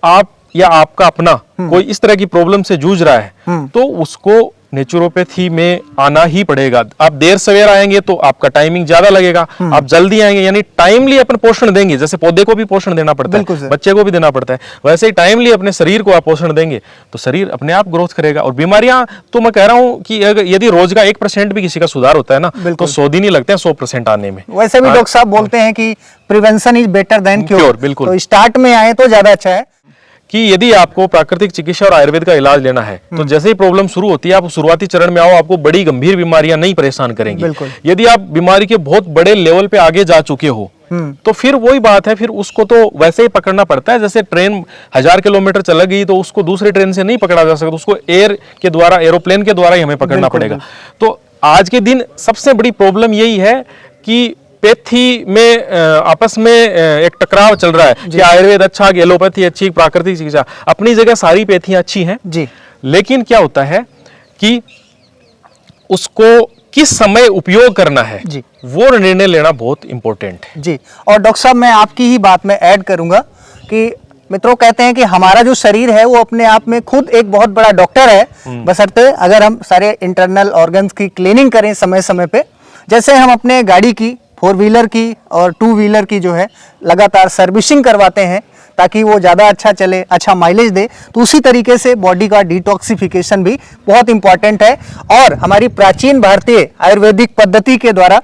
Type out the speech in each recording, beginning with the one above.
आप या आपका अपना कोई इस तरह की प्रॉब्लम से जूझ रहा है तो उसको नेचुरोपैथी में आना ही पड़ेगा। आप देर सवेर आएंगे तो आपका टाइमिंग ज्यादा लगेगा, आप जल्दी आएंगे यानी टाइमली अपन पोषण देंगे, जैसे पौधे को भी पोषण देना पड़ता है, बच्चे को भी देना पड़ता है, वैसे ही टाइमली अपने शरीर को आप पोषण देंगे तो शरीर अपने आप ग्रोथ करेगा। और बीमारियां तो मैं कह रहा हूं कि यदि रोज का 1% भी किसी का सुधार होता है ना तो 100 दिन ही लगते हैं 100% आने में। वैसे भी डॉक्टर साहब बोलते हैं कि prevention is better than cure. बिल्कुल, तो स्टार्ट में आए तो ज्यादा अच्छा है कि यदि आपको प्राकृतिक चिकित्सा और आयुर्वेद का इलाज लेना है तो जैसे ही प्रॉब्लम शुरू होती है आप शुरुआती चरण में आओ, आपको बड़ी गंभीर बीमारियां नहीं परेशान करेंगी। यदि आप बीमारी के बहुत बड़े लेवल पे आगे जा चुके हो तो फिर वही बात है, फिर उसको तो वैसे ही पकड़ना पड़ता है। जैसे ट्रेन 1000 किलोमीटर चल गई तो उसको दूसरे ट्रेन से नहीं पकड़ा जा सकता, उसको एयर के द्वारा, एरोप्लेन के द्वारा ही हमें पकड़ना पड़ेगा। तो आज के दिन सबसे बड़ी प्रॉब्लम यही है कि पैथी में आपस में एक टकराव चल रहा है कि आयुर्वेद अच्छा, एलोपैथी अच्छी, प्राकृतिक चिकित्सा। अपनी जगह सारी पैथियां अच्छी हैं जी, लेकिन क्या होता है कि उसको किस समय उपयोग करना है जी, वो निर्णय लेना बहुत इंपॉर्टेंट है जी। और डॉक्टर साहब मैं आपकी ही बात में ऐड करूंगा कि मित्रों कहते हैं कि हमारा जो शरीर है वो अपने आप में खुद एक बहुत बड़ा डॉक्टर है, बशर्ते अगर हम सारे इंटरनल ऑर्गन्स की क्लीनिंग करें समय समय पे। जैसे हम अपने गाड़ी की 4 व्हीलर की और 2 व्हीलर की जो है लगातार सर्विसिंग करवाते हैं ताकि वो ज़्यादा अच्छा चले, अच्छा माइलेज दे, तो उसी तरीके से बॉडी का डिटॉक्सिफिकेशन भी बहुत इंपॉर्टेंट है। और हमारी प्राचीन भारतीय आयुर्वेदिक पद्धति के द्वारा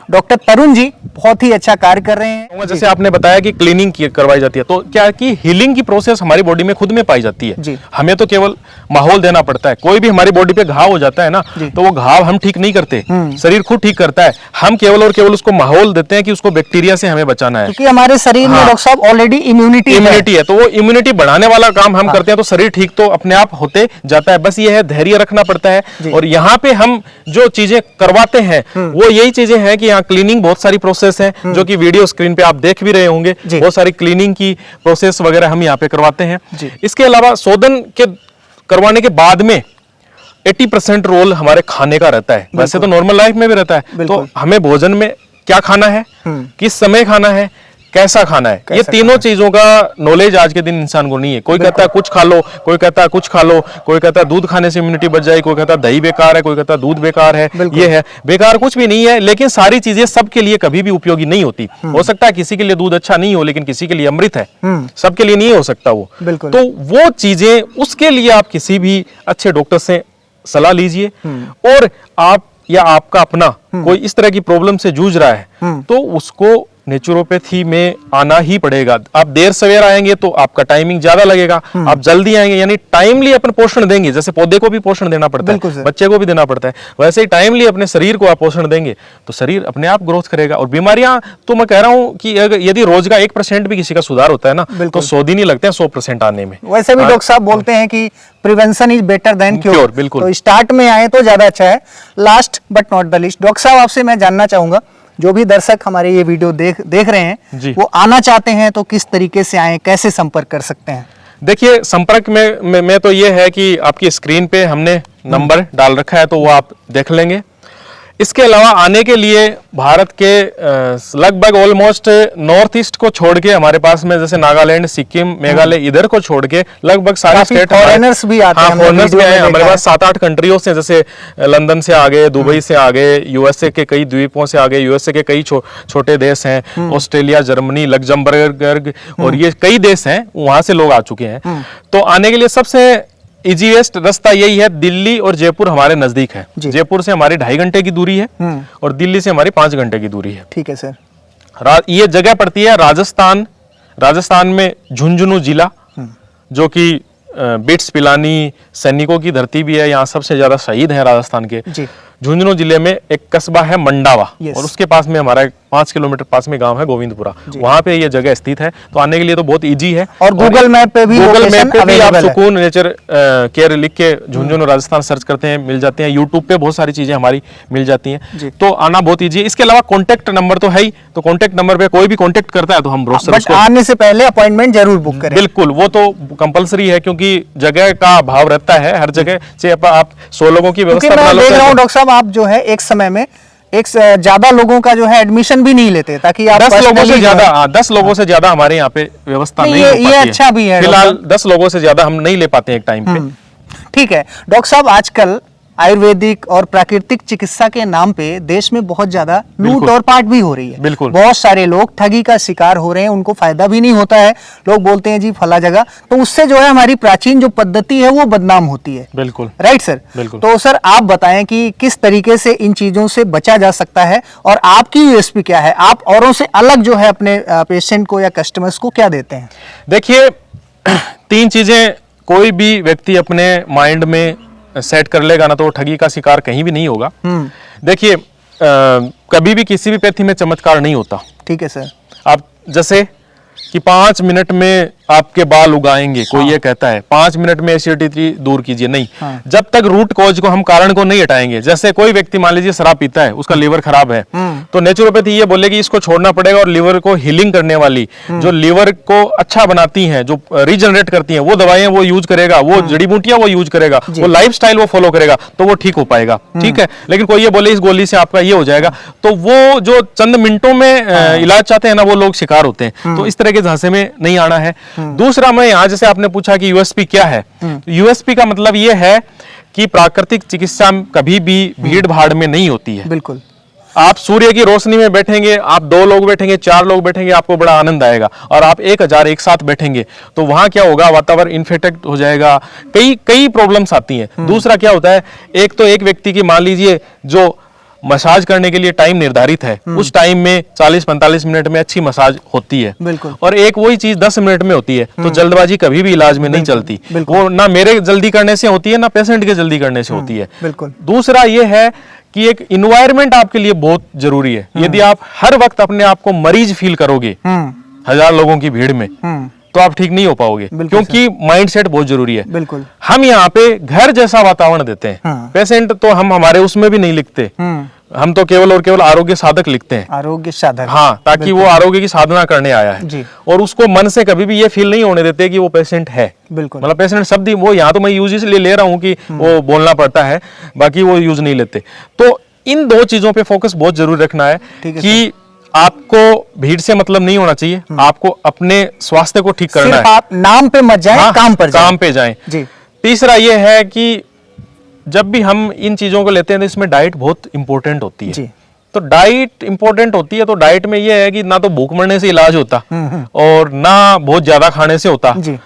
डॉक्टर तरुण जी बहुत ही अच्छा कार्य कर रहे हैं। जैसे आपने बताया कि क्लीनिंग करवाई जाती है, तो क्या है कि हीलिंग की प्रोसेस हमारी बॉडी में खुद में पाई जाती है जी। हमें तो केवल माहौल देना पड़ता है। कोई भी हमारी बॉडी पे घाव हो जाता है ना तो वो घाव हम ठीक नहीं करते, शरीर खुद ठीक करता है। हम केवल और केवल उसको माहौल देते हैं कि उसको बैक्टीरिया से हमें बचाना है, क्योंकि हमारे शरीर में डॉक्टर साहब ऑलरेडी इम्यूनिटी है, तो वो इम्यूनिटी बढ़ाने वाला काम हम करते हैं तो शरीर ठीक तो अपने आप होते जाता है। बस ये है धैर्य रखना पड़ता है। और यहाँ पे हम जो चीजें करवाते हैं वो यही चीजें हैं कि यहाँ क्लीनिंग बहुत सारी प्रोसेस है जो कि वीडियो स्क्रीन पे आप देख भी रहे होंगे। बहुत सारी क्लीनिंग की प्रोसेस वगैरह हम यहाँ पे करवाते हैं। इसके अलावा शोधन के करवाने के बाद में 80% रोल हमारे खाने का रहता है। वैसे तो नॉर्मल लाइफ में भी रहता है, तो हमें भोजन में क्या खाना है, किस समय खाना है, कैसा खाना है, ये तीनों चीजों का नॉलेज आज के दिन इंसान को नहीं है। कोई कहता है कुछ खा लो, कोई कहता है कुछ खा लो, कोई कहता है दूध खाने से इम्यूनिटी बढ़ जाएगी, कोई कहता है दही बेकार है, कोई कहता है दूध बेकार है। ये है, बेकार कुछ भी नहीं है, लेकिन सारी चीजें सबके लिए कभी भी उपयोगी नहीं होती। हो सकता है किसी के लिए दूध अच्छा नहीं हो, लेकिन किसी के लिए अमृत है, सबके लिए नहीं हो सकता वो। तो वो चीजें, उसके लिए आप किसी भी अच्छे डॉक्टर से सलाह लीजिए। और आप या आपका अपना कोई इस तरह की प्रॉब्लम से जूझ रहा है तो उसको नेचुरोपैथी में आना ही पड़ेगा। आप देर सवेर आएंगे तो आपका टाइमिंग ज्यादा लगेगा, आप जल्दी आएंगे यानी टाइमली अपन पोषण देंगे, जैसे पौधे को भी पोषण देना पड़ता है, बच्चे को भी देना पड़ता है, वैसे ही टाइमली अपने शरीर को आप पोषण देंगे तो शरीर अपने आप ग्रोथ करेगा। और बीमारियां तो मैं कह रहा हूं कि यदि रोज का 1% भी किसी का सुधार होता है ना तो 100 दिन ही लगते हैं 100% आने में। वैसे भी डॉक्टर साहब बोलते हैं कि prevention is better than cure. बिल्कुल, तो स्टार्ट में आए तो ज्यादा अच्छा है। Last but not the least, doctor साहब आपसे मैं जानना चाहूंगा, जो भी दर्शक हमारे ये वीडियो देख रहे हैं वो आना चाहते हैं तो किस तरीके से आए, कैसे संपर्क कर सकते हैं? देखिए, संपर्क में तो ये है कि आपकी स्क्रीन पे हमने नंबर डाल रखा है तो वो आप देख लेंगे। इसके अलावा आने के लिए भारत के लगभग ऑलमोस्ट नॉर्थ ईस्ट को छोड़ के हमारे पास में जैसे नागालैंड, सिक्किम, मेघालय, इधर को छोड़ के लगभग सारे स्टेट फॉरेनर्स भी आते हैं। फॉरेनर्स भी आए हमारे पास 7-8 कंट्रियों से, जैसे लंदन से आ गए, दुबई से आ गए, यूएसए के कई द्वीपों से आ गए, यूएसए के कई छोटे देश हैं, ऑस्ट्रेलिया, जर्मनी, लग्जमबर्ग और ये कई देश हैं, वहां से लोग आ चुके हैं। तो आने के लिए सबसे इजीएस्ट रास्ता यही है, दिल्ली और जयपुर हमारे नजदीक है। जयपुर से हमारी 2.5 घंटे की दूरी है और दिल्ली से हमारी 5 घंटे की दूरी है। ठीक है सर। ये जगह पड़ती है राजस्थान में झुंझुनू जिला, जो कि बिट्स पिलानी सैनिकों की धरती भी है। यहाँ सबसे ज्यादा शहीद हैं राजस्थान के। झुंझुनू जिले में एक कस्बा है मंडावा और उसके पास में हमारा 5 किलोमीटर पास में गांव है गोविंदपुरा, वहां पे ये जगह स्थित है। तो आने के लिए तो बहुत इजी है। और गूगल मैप पे भी आप सुकून नेचर केयर लिख के झुंझुनू राजस्थान सर्च करते हैं, मिल जाते हैं। यूट्यूब पे बहुत सारी चीजें हमारी मिल जाती हैं, तो आना बहुत इजी है। इसके अलावा कॉन्टेक्ट नंबर तो है ही, तो कॉन्टेक्ट नंबर पे कोई भी कॉन्टेक्ट करता है तो हम आने से पहले अपॉइंटमेंट जरूर बुक करें। बिल्कुल, वो तो कंपलसरी है क्योंकि जगह का अभाव रहता है हर जगह से। आप 100 लोगों की व्यवस्था बना लो। डॉक्टर साहब आप जो है एक समय में एक ज्यादा लोगों का जो है एडमिशन भी नहीं लेते, ताकि आप 10 लोगों से personally ज्यादा, जो है- 10 लोगों से ज्यादा हमारे यहाँ पे व्यवस्था नहीं, नहीं हो ये पाती अच्छा भी है फिलहाल 10 लोगों से ज्यादा हम नहीं ले पाते हैं एक टाइम पे। ठीक है डॉक्टर साहब, आजकल आयुर्वेदिक और प्राकृतिक चिकित्सा के नाम पे देश में बहुत ज्यादा लूट बिल्कुल। और पाट भी हो रही है। बिल्कुल। बहुत सारे लोग ठगी का शिकार हो रहे हैं, उनको फायदा भी नहीं होता है। लोग बोलते हैं जी फला जगह, तो उससे जो है हमारी प्राचीन जो पद्धति है वो बदनाम होती है। बिल्कुल राइट सर। बिल्कुल। तो सर आप बताएं कि किस तरीके से इन चीजों से बचा जा सकता है और आपकी यूएसपी क्या है, आप औरों से अलग जो है अपने पेशेंट को या कस्टमर्स को क्या देते हैं? देखिए 3 चीजें कोई भी व्यक्ति अपने माइंड में सेट कर लेगा ना, तो वो ठगी का शिकार कहीं भी नहीं होगा। देखिए कभी भी किसी भी पैथी में चमत्कार नहीं होता। ठीक है सर। आप जैसे कि 5 मिनट में आपके बाल उगाएंगे, कोई ये कहता है 5 मिनट में एसिडिटी दूर कीजिए, नहीं। जब तक रूट कॉज को हम कारण को नहीं हटाएंगे, जैसे कोई व्यक्ति मान लीजिए शराब पीता है, उसका लीवर खराब है, तो नेचुरोपैथी ये बोलेगी इसको छोड़ना पड़ेगा और लीवर को हीलिंग करने वाली, जो लीवर को अच्छा बनाती हैं, जो रीजनरेट करती हैं, वो दवाइयां वो यूज करेगा, वो जड़ी बूटियां वो यूज करेगा, वो लाइफस्टाइल वो फॉलो करेगा, तो वो ठीक हो पाएगा। ठीक है, लेकिन कोई ये बोले इस गोली से आपका ये हो जाएगा, तो वो जो चंद मिनटों में इलाज चाहते हैं ना, वो लोग शिकार होते हैं। तो इस तरह के झांसे में नहीं आना है। दूसरा, मैं यहाँ जैसे आपने पूछा कि यूएसपी क्या है, यूएसपी का मतलब ये है कि प्राकृतिक चिकित्सा कभी भी भीड़ भाड़ में नहीं होती है। बिल्कुल। आप सूर्य की रोशनी में बैठेंगे, आप 2 लोग बैठेंगे, 4 लोग बैठेंगे, आपको बड़ा आनंद आएगा। और आप 1000 एक साथ बैठेंगे तो वहां क्या होगा, वातावरण इन्फेक्टेड हो जाएगा, कई प्रॉब्लम्स आती हैं। दूसरा क्या होता है, एक तो एक व्यक्ति की मान लीजिए जो मसाज करने के लिए टाइम निर्धारित है, उस टाइम में 40-45 मिनट में अच्छी मसाज होती है। बिल्कुल। और एक वही चीज 10 मिनट में होती है, तो जल्दबाजी कभी भी इलाज में नहीं चलती। वो ना मेरे जल्दी करने से होती है, ना पेशेंट के जल्दी करने से होती है। बिल्कुल। दूसरा ये है कि एक इन्वायरमेंट आपके लिए बहुत जरूरी है। यदि आप हर वक्त अपने आप को मरीज फील करोगे 1000 लोगों की भीड़ में, तो आप ठीक नहीं हो पाओगे, क्योंकि माइंडसेट बहुत जरूरी है। बिल्कुल। हम यहाँ पे घर जैसा वातावरण देते हैं। पेशेंट तो हम हमारे उसमें भी नहीं लिखते, हम तो केवल और केवल आरोग्य साधक लिखते हैं। आरोग्य साधक। हाँ, ताकि वो आरोग्य की साधना करने आया है जी। और उसको मन से कभी भी ये फील नहीं होने देते कि वो पेशेंट है। बिल्कुल। मतलब पेशेंट शब्द ही वो यहाँ तो मैं यूज इसलिए ले रहा हूँ कि वो बोलना पड़ता है, बाकी वो यूज नहीं लेते। तो इन 2 चीजों पे फोकस बहुत जरूरी रखना है कि आपको भीड़ से मतलब नहीं होना चाहिए, आपको अपने स्वास्थ्य को ठीक करना है। आप नाम पे मत जाएं, हाँ, काम पर जाएं। काम पे जाएं। जी। तीसरा ये है कि जब भी हम इन चीजों को लेते हैं तो इसमें डाइट बहुत इंपॉर्टेंट होती है। जी। तो डाइट इंपॉर्टेंट होती है, तो डाइट में ये है कि ना तो भूख मरने से इलाज होता और ना बहुत ज्यादा खाने से होता। जी।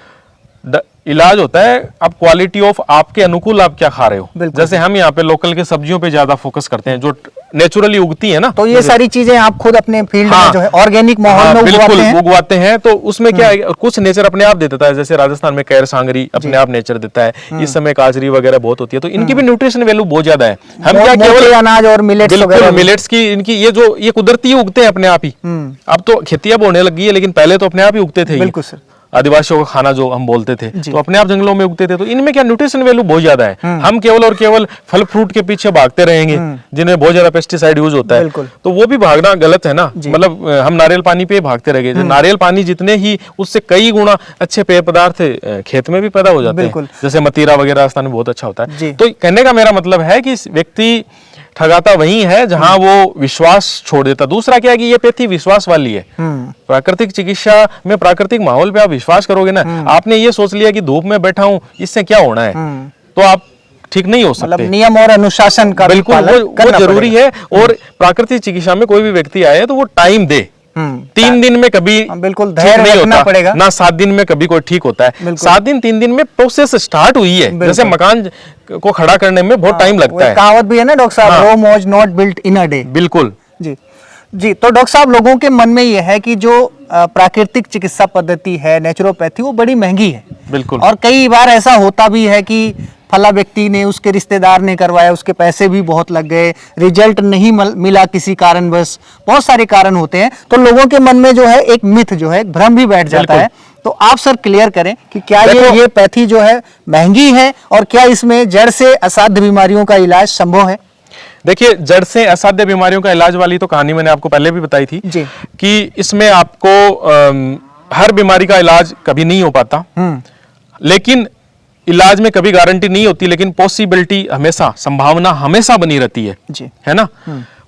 इलाज होता है अब क्वालिटी ऑफ आपके अनुकूल आप क्या खा रहे हो। जैसे हम यहाँ पे लोकल के सब्जियों पे ज्यादा फोकस करते हैं, जो नेचुरली उगती है ना, तो ये सारी चीजें आप खुद अपने फील्ड में जो है ऑर्गेनिक माहौल में बिल्कुल उगवाते हैं। उगवाते हैं। तो उसमें क्या है, कुछ नेचर अपने आप दे देता है। जैसे राजस्थान में कैर सांगरी अपने आप नेचर देता है, इस समय काजरी वगैरह बहुत होती है, तो इनकी भी न्यूट्रिशन वैल्यू बहुत ज्यादा है। हम क्या केवल अनाज और मिलेट्स वगैरह, मिलेट्स की इनकी ये कुदरती उगते हैं अपने आप ही। अब तो खेतियां बोने लगी है, लेकिन पहले तो अपने आप ही उगते थे। बिल्कुल सर। आदिवासियों का खाना जो हम बोलते थे, तो अपने आप जंगलों में उगते थे। तो इनमें क्या न्यूट्रिशन वैल्यू बहुत ज्यादा है। हम केवल और केवल फल फ्रूट के पीछे भागते रहेंगे जिनमें बहुत ज्यादा पेस्टिसाइड यूज होता है, तो वो भी भागना गलत है ना। मतलब हम नारियल पानी पे भागते रह गए। नारियल पानी जितने ही उससे कई गुना अच्छे पेय पदार्थ खेत में भी पैदा हो जाते हैं, जैसे मतीरा वगैरह राजस्थान में बहुत अच्छा होता है। तो कहने का मेरा मतलब है कि व्यक्ति ठगाता वही है जहां वो विश्वास छोड़ देता। दूसरा क्या है कि ये पैथी विश्वास वाली है। प्राकृतिक चिकित्सा में प्राकृतिक माहौल पे आप विश्वास करोगे ना, आपने ये सोच लिया कि धूप में बैठा हूं इससे क्या होना है, तो आप ठीक नहीं हो सकते। मतलब नियम और अनुशासन का बिल्कुल वो जरूरी है। और प्राकृतिक चिकित्सा में कोई भी व्यक्ति आए तो वो टाइम दे। 3 दिन में कभी बिल्कुल धैर्य रखना पड़ेगा ना, 7 दिन में कभी कोई ठीक होता है। 7 दिन 3 दिन में प्रोसेस स्टार्ट हुई है। जैसे मकान को खड़ा करने में बहुत टाइम लगता है। कहावत भी है ना डॉक्टर साहब, Rome was not built in a day. बिल्कुल जी जी। तो डॉक्टर साहब, लोगों के मन में यह है कि जो प्राकृतिक चिकित्सा पद्धति है, नेचुरोपैथी, वो बड़ी महंगी है। बिल्कुल। और कई बार ऐसा होता भी है कि फला व्यक्ति ने, उसके रिश्तेदार ने करवाया, उसके पैसे भी बहुत लग गए, रिजल्ट नहीं मिला किसी कारणवश, बहुत सारे कारण होते हैं। तो लोगों के मन में जो है एक मिथ जो है, एक भ्रम भी बैठ जाता है। तो आप सर क्लियर करें कि क्या ये पैथी जो है महंगी है और क्या इसमें जड़ से असाध्य बीमारियों का इलाज संभव है? देखिए, जड़ से असाध्य बीमारियों का इलाज वाली तो कहानी मैंने आपको पहले भी बताई थी जी। कि इसमें आपको हर बीमारी का इलाज कभी नहीं हो पाता, लेकिन इलाज में कभी गारंटी नहीं होती, लेकिन पॉसिबिलिटी हमेशा, संभावना हमेशा बनी रहती है जी। है ना।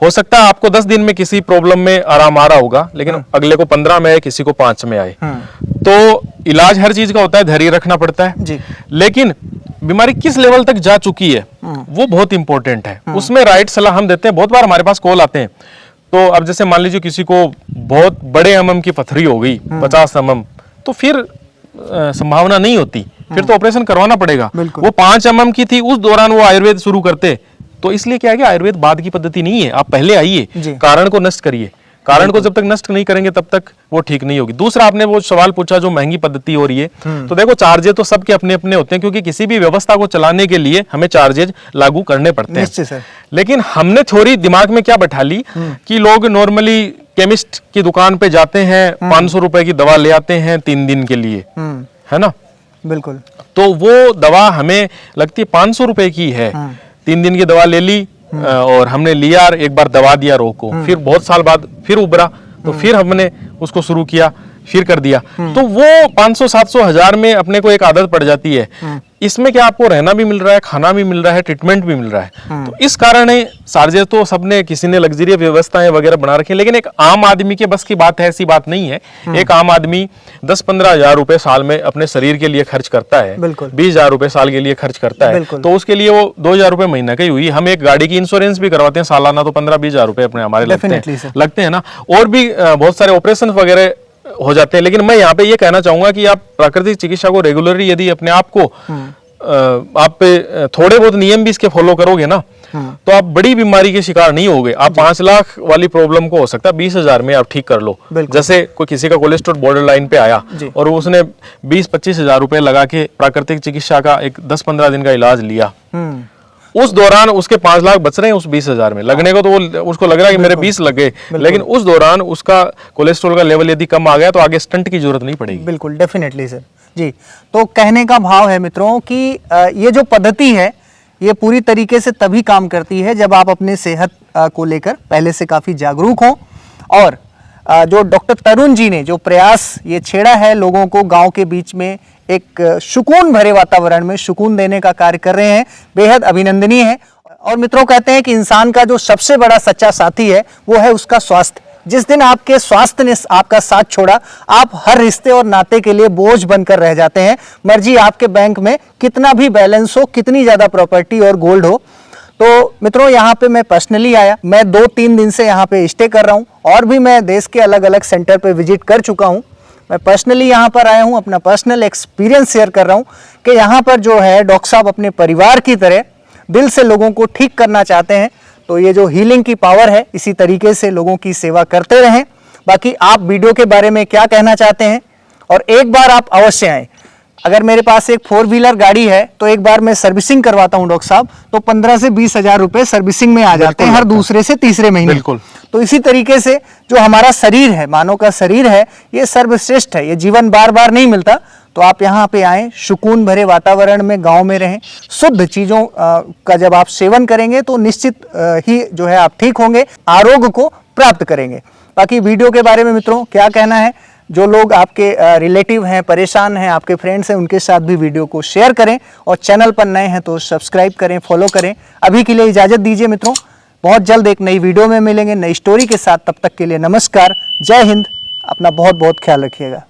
हो सकता है आपको 10 दिन में किसी प्रॉब्लम में आराम आ रहा होगा, लेकिन अगले को 15 में आए, किसी को 5 में आए। तो इलाज हर चीज का होता है, धैर्य रखना पड़ता है जी। लेकिन बीमारी किस लेवल तक जा चुकी है वो बहुत इंपॉर्टेंट है, उसमें राइट सलाह हम देते हैं। बहुत बार हमारे पास कॉल आते हैं, तो अब जैसे मान लीजिए किसी को बहुत बड़े mm की पथरी हो गई, 50 mm, तो फिर संभावना नहीं होती, फिर तो ऑपरेशन करवाना पड़ेगा। वो 5 mm की थी, उस दौरान वो आयुर्वेद शुरू करते, तो इसलिए क्या है कि आयुर्वेद बाद की पद्धति नहीं है। आप पहले आइए, कारण को नष्ट करिए, कारण को जब तक नष्ट नहीं करेंगे तब तक वो ठीक नहीं होगी। दूसरा, आपने वो सवाल पूछा जो महंगी पद्धति हो रही है, तो देखो चार्जेज तो सबके अपने अपने होते हैं, क्योंकि किसी भी व्यवस्था को चलाने के लिए हमें चार्जेज लागू करने पड़ते हैं। लेकिन हमने थोड़ी दिमाग में क्या बैठा ली कि लोग नॉर्मली केमिस्ट की दुकान पे जाते हैं, 500 रुपए की दवा ले आते हैं 3 दिन के लिए, है ना। बिल्कुल। तो वो दवा हमें लगती है 500 रुपए की है, 3 दिन की दवा ले ली और हमने लिया, एक बार दवा दिया रोग को, फिर बहुत साल बाद फिर उभरा, तो फिर हमने उसको शुरू किया, फिर कर दिया, तो वो 500, 700, 1000 में अपने को एक आदत पड़ जाती है। इसमें क्या आपको रहना भी मिल रहा है, खाना भी मिल रहा है, ट्रीटमेंट भी मिल रहा है। तो इस कारण चार्जेस तो सबने, किसी ने लग्जरियस व्यवस्थाएं वगैरह बना रखी है, लेकिन एक आम आदमी के बस की बात है, ऐसी बात नहीं है। एक आम आदमी 10-15 हजार रुपए साल में अपने शरीर के लिए खर्च करता है, 20,000 रुपए साल के लिए खर्च करता है, तो उसके लिए वो 2,000 रुपए महीना की हुई। हम एक गाड़ी की इंश्योरेंस भी करवाते हैं सालाना, तो 15-20 हजार रुपए अपने हमारे लगते हैं ना, और भी बहुत सारे ऑपरेशन वगैरह हो जाते हैं। लेकिन मैं यहाँ पे ये कहना चाहूंगा कि आप प्राकृतिक चिकित्सा को रेगुलरली यदि अपने आप को आप पे थोड़े बहुत नियम भी इसके फॉलो करोगे ना, तो आप बड़ी बीमारी के शिकार नहीं होगे। आप 5 लाख वाली प्रॉब्लम को हो सकता है 20,000 में आप ठीक कर लो। जैसे कोई किसी का कोलेस्ट्रॉल बॉर्डर लाइन पे आया और उसने 20-25 हजार रुपए लगा के प्राकृतिक चिकित्सा का एक 10-15 दिन का इलाज लिया, उस दौरान उसके 5 लाख बच रहे हैं उस 20,000 में। लगने को तो वो उसको लग रहा है कि मेरे 20 लगे, लेकिन उस दौरान उसका कोलेस्ट्रॉल का लेवल यदि कम आ गया तो आगे स्टंट की जरूरत नहीं पड़ेगी। बिल्कुल, डेफिनेटली सर जी। तो कहने का भाव है मित्रों कि ये जो पद्धति है ये पूरी तरीके से तभी काम करती है जब आप अपने सेहत को लेकर पहले से काफी जागरूक हो। और जो डॉक्टर तरुण जी ने जो प्रयास ये छेड़ा है, लोगों को गांव के बीच में एक सुकून भरे वातावरण में सुकून देने का कार्य कर रहे हैं, बेहद अभिनंदनीय है। और मित्रों, कहते हैं कि इंसान का जो सबसे बड़ा सच्चा साथी है वो है उसका स्वास्थ्य। जिस दिन आपके स्वास्थ्य ने आपका साथ छोड़ा, आप हर रिश्ते और नाते के लिए बोझ बनकर रह जाते हैं। मर्जी आपके बैंक में कितना भी बैलेंस हो, कितनी ज्यादा प्रॉपर्टी और गोल्ड हो। तो मित्रों, यहाँ पे मैं पर्सनली आया, मैं 2-3 दिन से यहाँ पे स्टे कर रहा हूँ, और भी मैं देश के अलग अलग सेंटर पे विजिट कर चुका हूँ। मैं पर्सनली यहाँ पर आया हूँ, अपना पर्सनल एक्सपीरियंस शेयर कर रहा हूँ कि यहाँ पर जो है डॉक्टर साहब अपने परिवार की तरह दिल से लोगों को ठीक करना चाहते हैं। तो ये जो हीलिंग की पावर है, इसी तरीके से लोगों की सेवा करते रहें। बाकी आप वीडियो के बारे में क्या कहना चाहते हैं, और एक बार आप अवश्य आएँ। अगर मेरे पास एक 4 व्हीलर गाड़ी है तो एक बार मैं सर्विसिंग करवाता हूं डॉक्टर साहब, तो 15 से 20 हजार रुपए सर्विसिंग में आ जाते हैं हर दूसरे से तीसरे महीने। बिल्कुल। तो इसी तरीके से जो हमारा शरीर है, मानव का शरीर है, ये सर्वश्रेष्ठ है, ये जीवन बार बार नहीं मिलता। तो आप यहाँ पे आएँ, सुकून भरे वातावरण में गांव में रहें, शुद्ध चीज़ों का जब आप सेवन करेंगे तो निश्चित ही जो है आप ठीक होंगे, आरोग्य को प्राप्त करेंगे। बाकी वीडियो के बारे में मित्रों क्या कहना है, जो लोग आपके रिलेटिव हैं, परेशान हैं, आपके फ्रेंड्स हैं, उनके साथ भी वीडियो को शेयर करें, और चैनल पर नए हैं तो सब्सक्राइब करें, फॉलो करें। अभी के लिए इजाज़त दीजिए मित्रों, बहुत जल्द एक नई वीडियो में मिलेंगे नई स्टोरी के साथ। तब तक के लिए नमस्कार, जय हिंद, अपना बहुत बहुत ख्याल रखिएगा।